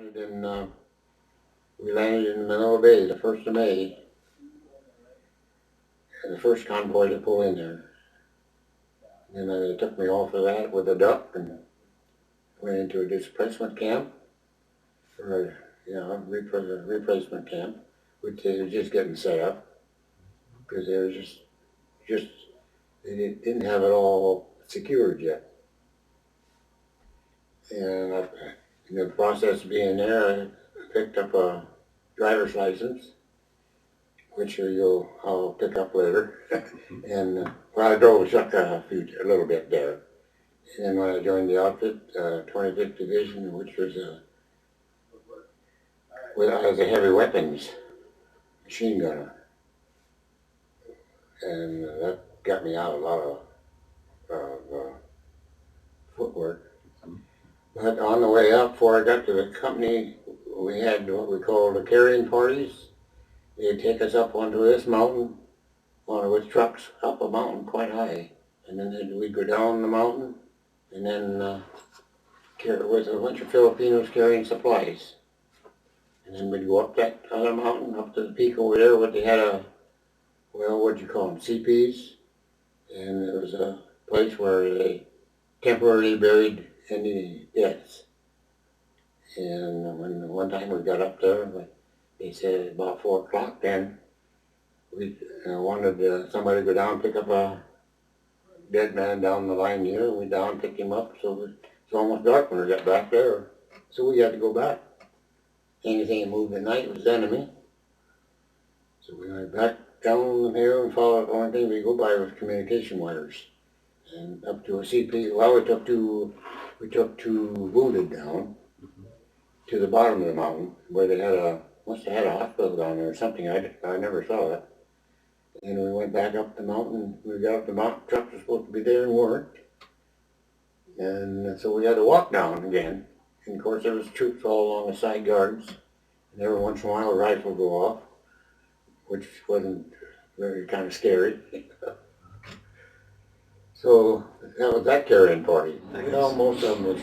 We landed in Manila Bay the 1st of May, and the first convoy to pull in there. And they took me off of that with a duck and went into a displacement camp, or replacement camp, which they were just getting set up because they were they didn't have it all secured yet. And in the process of being there, I picked up a driver's license, which I'll pick up later. And I drove a truck a little bit there. And then when I joined the outfit, 25th Division, which was I was a heavy weapons machine gunner, and that got me out a lot of footwork. But on the way up, before I got to the company, we had what we called the carrying parties. They'd take us up onto this mountain, with trucks up a mountain quite high, and then we'd go down the mountain, and then with a bunch of Filipinos carrying supplies. And then we'd go up that other mountain, up to the peak over there, where they had what'd you call them, CPs? And there was a place where they temporarily buried any deaths. And when one time we got up there, they said about 4 o'clock then, we wanted somebody to go down and pick up a dead man down the line here. We down picked him up, so it's almost dark when we got back there. So we had to go back. Anything that moved at night was enemy. So we went back down here and followed. The only thing we go by was communication wires. And up to a CP, well, we took two wounded down to the bottom of the mountain where they must have had a hospital down there or something. I never saw it. And we went back up the mountain. We got up the mountain, trucks were supposed to be there and weren't. And so we had to walk down again. And of course there was troops all along the side yards. And every once in a while a rifle would go off, which wasn't very kind of scary. So that was that carrying party. Well, most of them was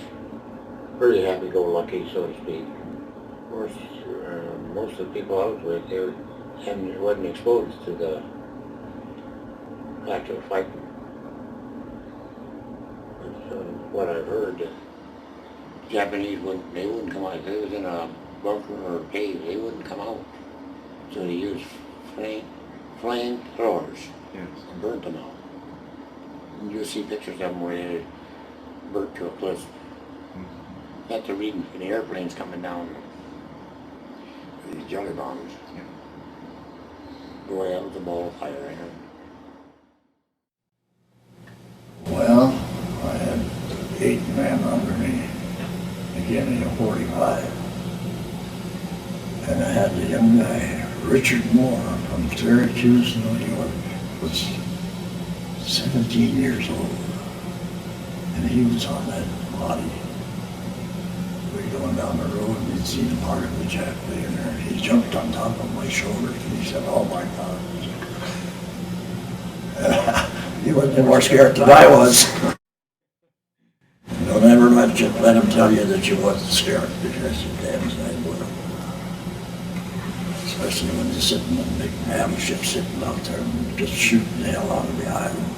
pretty happy-go-lucky, so to speak. Of course, most of the people I was with, wasn't exposed to the actual fighting. But what I've heard, the Japanese wouldn't come out. If they was in a bunker or a cave, they wouldn't come out. So they used flame throwers and burnt them out. And you'll see pictures of them where they burnt to a crisp. That's the reason for the airplanes coming down, these jelly bombs. Boy, that was a ball of fire, I heard. Well, I had 8 men under me, again in a 45. And I had a young guy, Richard Moore, from Syracuse, New York, was 17 years old. And he was on that body. We were going down the road and he'd seen a part of the jet laying there. He jumped on top of my shoulders and he said, "Oh my God." He wasn't any more scared than I was. Don't ever let him tell you that you wasn't scared, because you damn sight would. Especially when you're sitting in a big ham ship sitting out there and just shooting the hell out of the island.